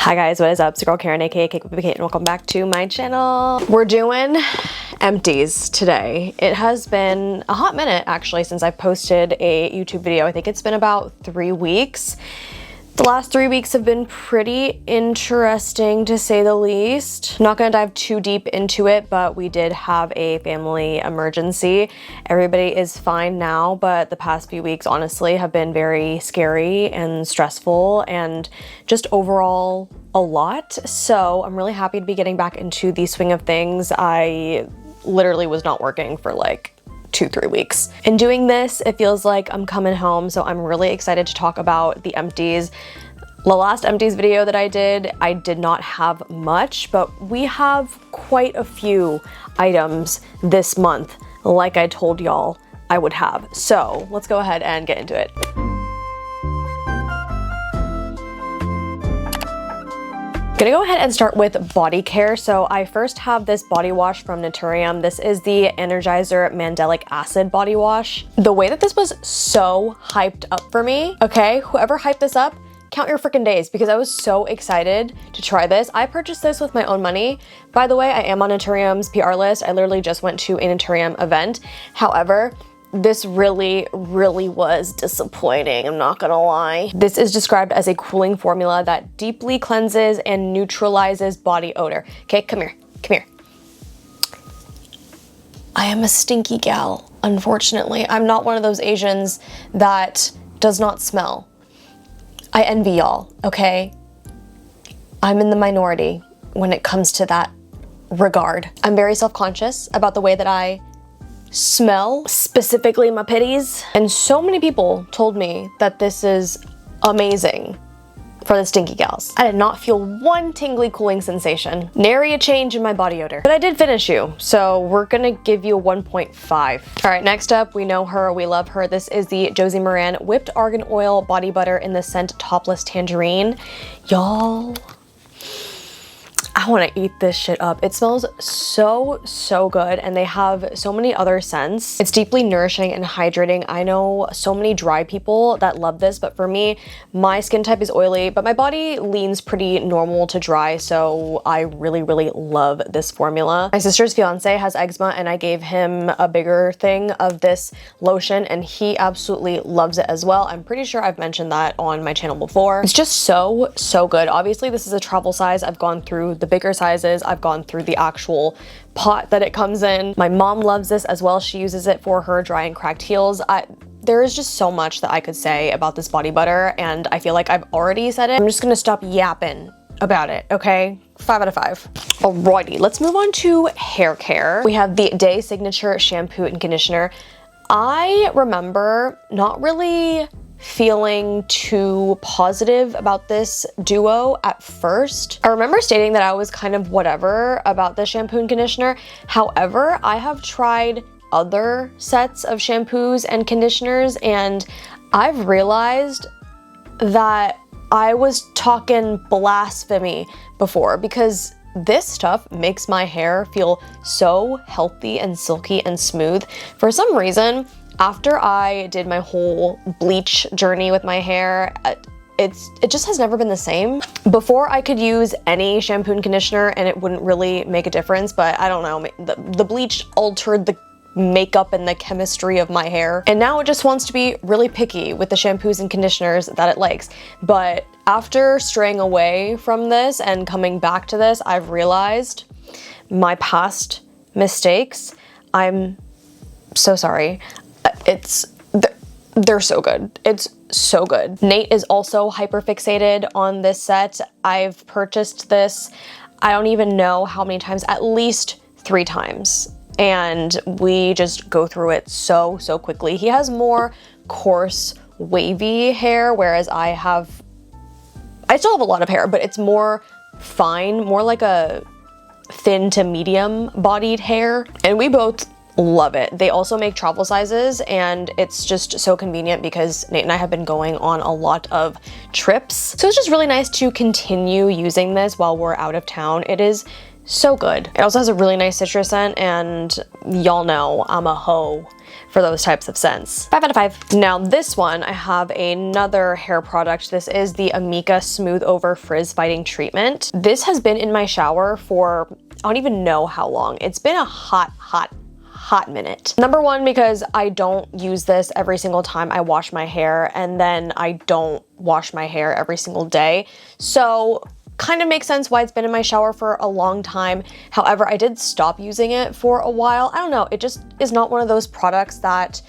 Hi guys, what is up? It's your girl Karen, aka cakedbybabyk, and welcome back to my channel. We're doing empties today. It has been a hot minute actually since I posted a YouTube video. I think it's been about 3 weeks. The last 3 weeks have been pretty interesting to say the least. I'm not gonna dive too deep into it, but we did have a family emergency. Everybody is fine now, but the past few weeks honestly have been very scary and stressful and just overall a lot. So I'm really happy to be getting back into the swing of things. I literally was not working for like 2-3 weeks. In doing this, it feels like I'm coming home, so I'm really excited to talk about the empties. The last empties video that I did not have much, but we have quite a few items this month, like I told y'all I would have. So let's go ahead and get into it. Gonna go ahead and start with body care. So I first have this body wash from Naturium. This is the Energizer Mandelic Acid body wash. The way that this was so hyped up for me, okay, whoever hyped this up, count your freaking days because I was so excited to try this. I purchased this with my own money. By the way, I am on Naturium's PR list. I literally just went to a Naturium event. However, this really was disappointing, I'm not gonna lie. This is described as a cooling formula that deeply cleanses and neutralizes body odor. Okay, come here, come here. I am a stinky gal, unfortunately. I'm not one of those Asians that does not smell. I envy y'all, okay? I'm in the minority when it comes to that regard. I'm very self-conscious about the way that I smell, specifically my pitties. And so many people told me that this is amazing for the stinky gals. I did not feel one tingly cooling sensation. Nary a change in my body odor. But I did finish you, so we're gonna give you a 1.5. All right, next up, we know her, we love her. This is the Josie Maran Whipped Argan Oil Body Butter in the scent Topless Tangerine. Y'all, I want to eat this shit up. It smells so good, and they have so many other scents. It's deeply nourishing and hydrating. I know so many dry people that love this, but for me, my skin type is oily, but my body leans pretty normal to dry, so I really love this formula. My sister's fiance has eczema, and I gave him a bigger thing of this lotion, and he absolutely loves it as well. I'm pretty sure I've mentioned that on my channel before. It's just so good. Obviously, this is a travel size. I've gone through the bigger sizes. I've gone through the actual pot that it comes in. My mom loves this as well. She uses it for her dry and cracked heels. There is just so much that I could say about this body butter, and I feel like I've already said it. I'm just gonna stop yapping about it, okay? 5 out of 5. Alrighty, let's move on to hair care. We have the Day Signature Shampoo and Conditioner. I remember not really feeling too positive about this duo at first. I remember stating that I was kind of whatever about the shampoo and conditioner. However, I have tried other sets of shampoos and conditioners, and I've realized that I was talking blasphemy before, because this stuff makes my hair feel so healthy and silky and smooth. For some reason, after I did my whole bleach journey with my hair, it just has never been the same. Before, I could use any shampoo and conditioner and it wouldn't really make a difference, but I don't know, the bleach altered the makeup and the chemistry of my hair, and now it just wants to be really picky with the shampoos and conditioners that it likes. But after straying away from this and coming back to this, I've realized my past mistakes. I'm so sorry. They're so good. It's so good. Nate is also hyper fixated on this set. I've purchased this, I don't even know how many times, at least 3 times. And we just go through it so quickly. He has more coarse, wavy hair, whereas I still have a lot of hair, but it's more fine, more like a thin to medium bodied hair. And we both love it. They also make travel sizes, and it's just so convenient because Nate and I have been going on a lot of trips. So it's just really nice to continue using this while we're out of town. It is so good. It also has a really nice citrus scent, and y'all know I'm a hoe for those types of scents. 5 out of 5. Now this one, I have another hair product. This is the Amika Smooth Over Frizz Fighting Treatment. This has been in my shower for, I don't even know how long. It's been a hot minute. Number one, because I don't use this every single time I wash my hair, and then I don't wash my hair every single day. So kind of makes sense why it's been in my shower for a long time. However, I did stop using it for a while. I don't know, it just is not one of those products that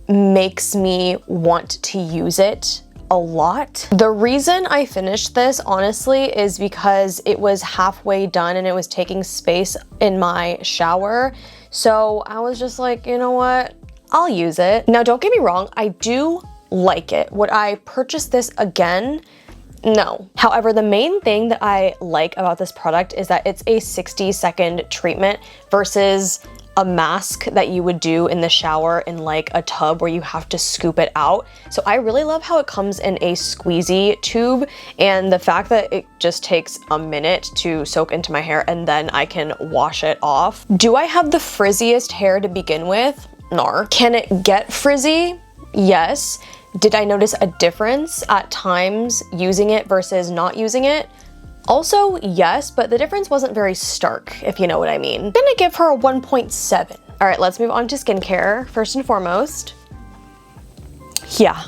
makes me want to use it a lot. The reason I finished this, honestly, is because it was halfway done and it was taking space in my shower. So I was just like, you know what? I'll use it. Now, don't get me wrong, I do like it. Would I purchase this again? No. However, the main thing that I like about this product is that it's a 60-second treatment versus a mask that you would do in the shower in like a tub where you have to scoop it out. So I really love how it comes in a squeezy tube, and the fact that it just takes a minute to soak into my hair and then I can wash it off. Do I have the frizziest hair to begin with? No. Can it get frizzy? Yes. Did I notice a difference at times using it versus not using it? Also, yes, but the difference wasn't very stark, if you know what I mean. I'm gonna give her a 1.7. All right, let's move on to skincare. First and foremost, yeah,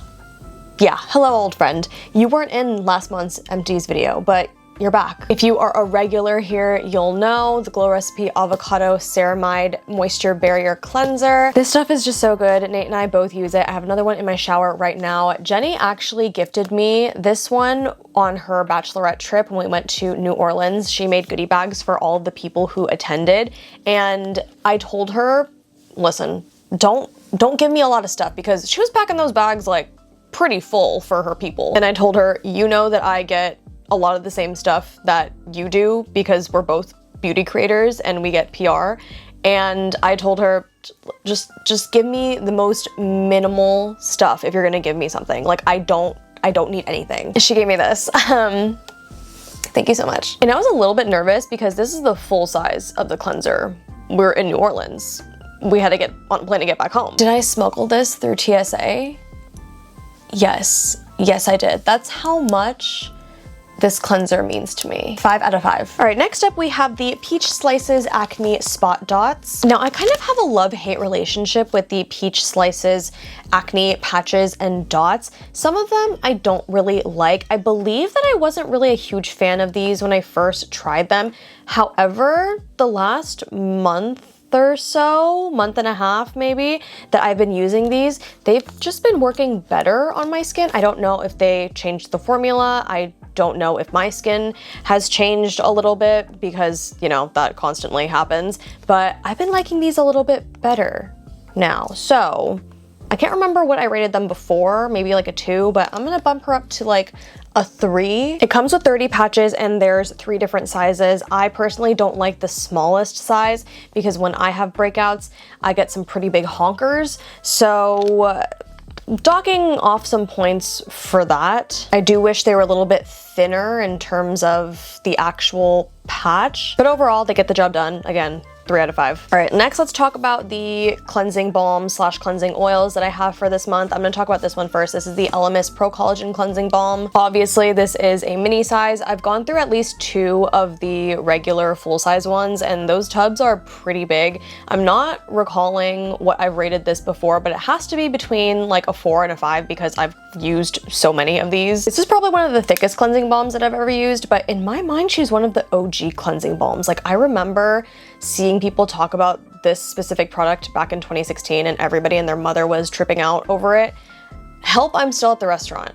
hello old friend. You weren't in last month's empties video, but you're back. If you are a regular here, you'll know the Glow Recipe Avocado Ceramide Moisture Barrier Cleanser. This stuff is just so good. Nate and I both use it. I have another one in my shower right now. Jenny actually gifted me this one on her bachelorette trip when we went to New Orleans. She made goodie bags for all of the people who attended, and I told her, listen, don't give me a lot of stuff, because she was packing those bags like pretty full for her people. And I told her, you know that I get a lot of the same stuff that you do because we're both beauty creators and we get PR. And I told her, just give me the most minimal stuff if you're gonna give me something. Like, I don't need anything. She gave me this. Thank you so much. And I was a little bit nervous because this is the full size of the cleanser. We're in New Orleans. We had to get on a plane to get back home. Did I smuggle this through TSA? Yes, I did. That's how much this cleanser means to me. 5 out of 5. All right, next up we have the Peach Slices Acne Spot Dots. Now, I kind of have a love-hate relationship with the Peach Slices acne patches and dots. Some of them I don't really like. I believe that I wasn't really a huge fan of these when I first tried them. However, the last month or so, month and a half maybe, that I've been using these, they've just been working better on my skin. I don't know if they changed the formula. I don't know if my skin has changed a little bit, because, you know, that constantly happens, but I've been liking these a little bit better now. So I can't remember what I rated them before, maybe like a 2, but I'm gonna bump her up to like a 3. It comes with 30 patches and there's 3 different sizes. I personally don't like the smallest size because when I have breakouts, I get some pretty big honkers. So docking off some points for that. I do wish they were a little bit thinner in terms of the actual patch, but overall they get the job done. Again, 3 out of 5. All right, next let's talk about the cleansing balm slash cleansing oils that I have for this month. I'm gonna talk about this one first. This is the Elemis Pro Collagen Cleansing Balm. Obviously, this is a mini size. I've gone through at least 2 of the regular full size ones, and those tubs are pretty big. I'm not recalling what I've rated this before, but it has to be between like a 4 and a 5 because I've used so many of these. This is probably one of the thickest cleansing balms that I've ever used, but in my mind, she's one of the OG cleansing balms. Like, I remember seeing people talk about this specific product back in 2016 and everybody and their mother was tripping out over it. Help, I'm still at the restaurant.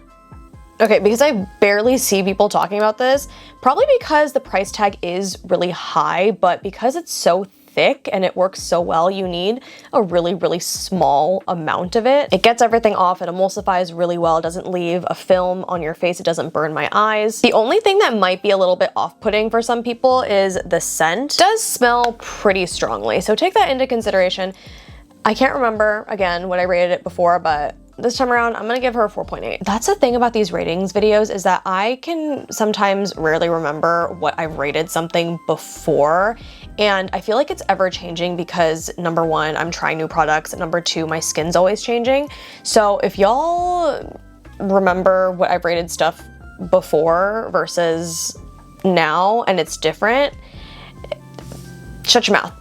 Okay, because I barely see people talking about this, probably because the price tag is really high, but because it's so thick and it works so well, you need a really, really small amount of it. It gets everything off, it emulsifies really well, it doesn't leave a film on your face, it doesn't burn my eyes. The only thing that might be a little bit off-putting for some people is the scent. It does smell pretty strongly, so take that into consideration. I can't remember, again, what I rated it before, but this time around, I'm gonna give her a 4.8. That's the thing about these ratings videos, is that I can sometimes rarely remember what I've rated something before. And I feel like it's ever changing because number one, I'm trying new products, and number two, my skin's always changing. So if y'all remember what I've rated stuff before versus now and it's different, shut your mouth.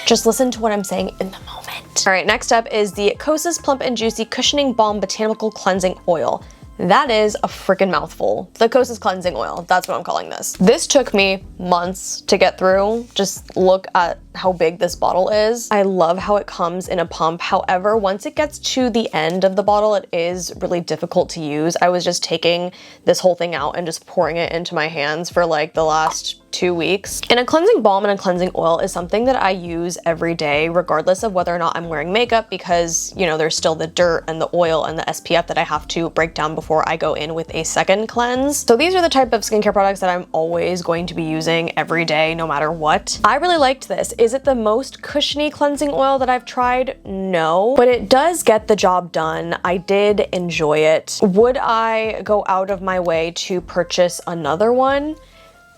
Just listen to what I'm saying in the moment. All right, next up is the Kosas Plump and Juicy Cushioning Balm Botanical Cleansing Oil. That is a freaking mouthful. The Kosas Cleansing Oil, that's what I'm calling this. This took me months to get through. Just look at how big this bottle is. I love how it comes in a pump. However, once it gets to the end of the bottle, it is really difficult to use. I was just taking this whole thing out and just pouring it into my hands for like the last 2 weeks. And a cleansing balm and a cleansing oil is something that I use every day, regardless of whether or not I'm wearing makeup, because, you know, there's still the dirt and the oil and the SPF that I have to break down before I go in with a second cleanse. So these are the type of skincare products that I'm always going to be using every day, no matter what. I really liked this. Is it the most cushiony cleansing oil that I've tried? No, but it does get the job done. I did enjoy it. Would I go out of my way to purchase another one?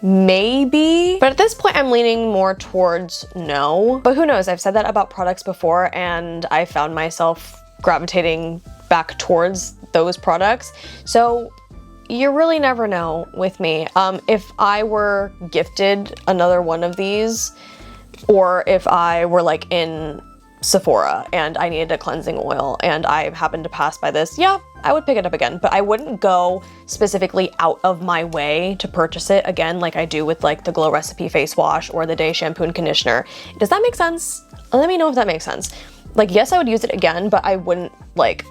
Maybe, but at this point I'm leaning more towards no. But who knows, I've said that about products before and I found myself gravitating back towards those products. So you really never know with me. If I were gifted another one of these, or if I were like in Sephora and I needed a cleansing oil and I happened to pass by this, yeah, I would pick it up again, but I wouldn't go specifically out of my way to purchase it again like I do with like the Glow Recipe face wash or the Day shampoo and conditioner. Does that make sense? Let me know if that makes sense. Like, yes, I would use it again, but I wouldn't like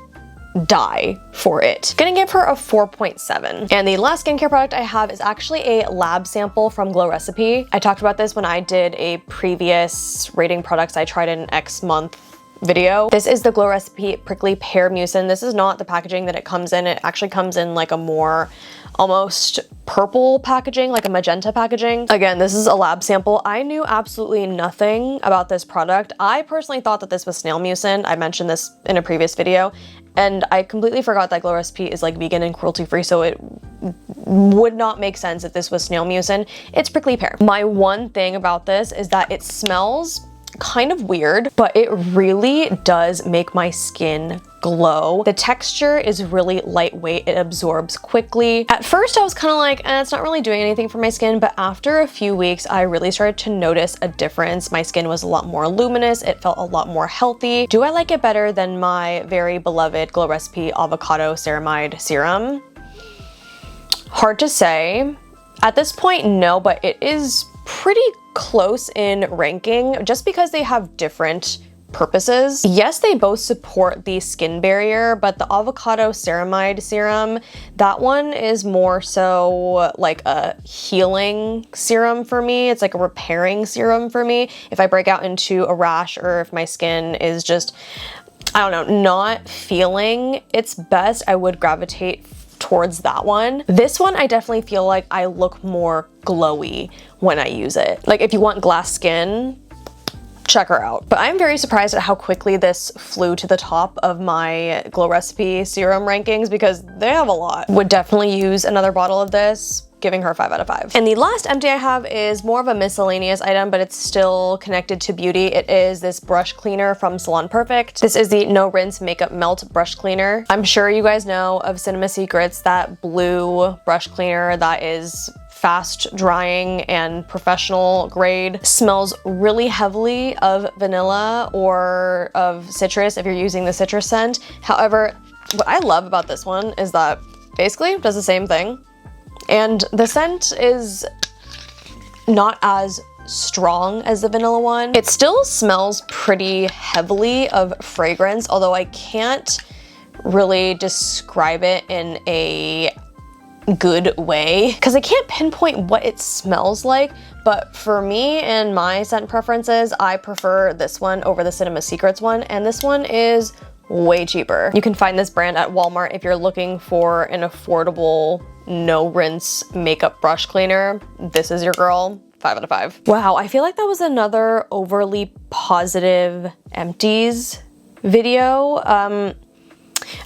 die for it. Gonna give her a 4.7. And the last skincare product I have is actually a lab sample from Glow Recipe. I talked about this when I did a previous rating products I tried in X month video. This is the Glow Recipe Prickly Pear Mucin. This is not the packaging that it comes in. It actually comes in like a more almost purple packaging, like a magenta packaging. Again, this is a lab sample. I knew absolutely nothing about this product. I personally thought that this was snail mucin. I mentioned this in a previous video, and I completely forgot that Glow Recipe is like vegan and cruelty free, so it would not make sense if this was snail mucin. It's prickly pear. My one thing about this is that it smells kind of weird, but it really does make my skin glow. The texture is really lightweight. It absorbs quickly. At first I was kind of like, it's not really doing anything for my skin, but after a few weeks, I really started to notice a difference. My skin was a lot more luminous. It felt a lot more healthy. Do I like it better than my very beloved Glow Recipe Avocado Ceramide Serum? Hard to say. At this point, no, but it is pretty close in ranking just because they have different purposes. Yes, they both support the skin barrier, but the Avocado Ceramide Serum, that one is more so like a healing serum for me. It's like a repairing serum for me. If I break out into a rash or if my skin is just, I don't know, not feeling its best, I would gravitate towards that one. This one, I definitely feel like I look more glowy when I use it. Like if you want glass skin, check her out. But I'm very surprised at how quickly this flew to the top of my Glow Recipe serum rankings because they have a lot. Would definitely use another bottle of this, giving her a 5 out of 5. And the last empty I have is more of a miscellaneous item, but it's still connected to beauty. It is this brush cleaner from Salon Perfect. This is the No Rinse Makeup Melt Brush Cleaner. I'm sure you guys know of Cinema Secrets, that blue brush cleaner that is fast drying and professional grade. Smells really heavily of vanilla or of citrus if you're using the citrus scent. However, what I love about this one is that basically it does the same thing. And the scent is not as strong as the vanilla one. It still smells pretty heavily of fragrance, although I can't really describe it in a good way because I can't pinpoint what it smells like. But for me and my scent preferences, I prefer this one over the Cinema Secrets one, and this one is way cheaper. You can find this brand at Walmart if you're looking for an affordable no rinse makeup brush cleaner. This is your girl. 5 out of 5. Wow, I feel like that was another overly positive empties video.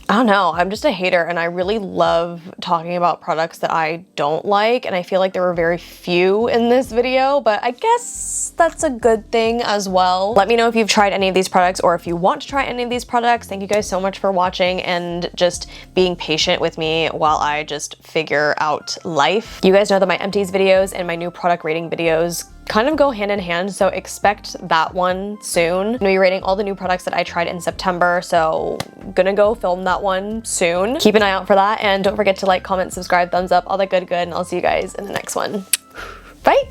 I don't know, I'm just a hater and I really love talking about products that I don't like, and I feel like there were very few in this video, but I guess that's a good thing as well. Let me know if you've tried any of these products or if you want to try any of these products. Thank you guys so much for watching and just being patient with me while I just figure out life. You guys know that my empties videos and my new product rating videos kind of go hand in hand, so expect that one soon. I'm gonna be rating all the new products that I tried in September, so gonna go film that one soon. Keep an eye out for that, and don't forget to like, comment, subscribe, thumbs up, all that good, and I'll see you guys in the next one. Bye!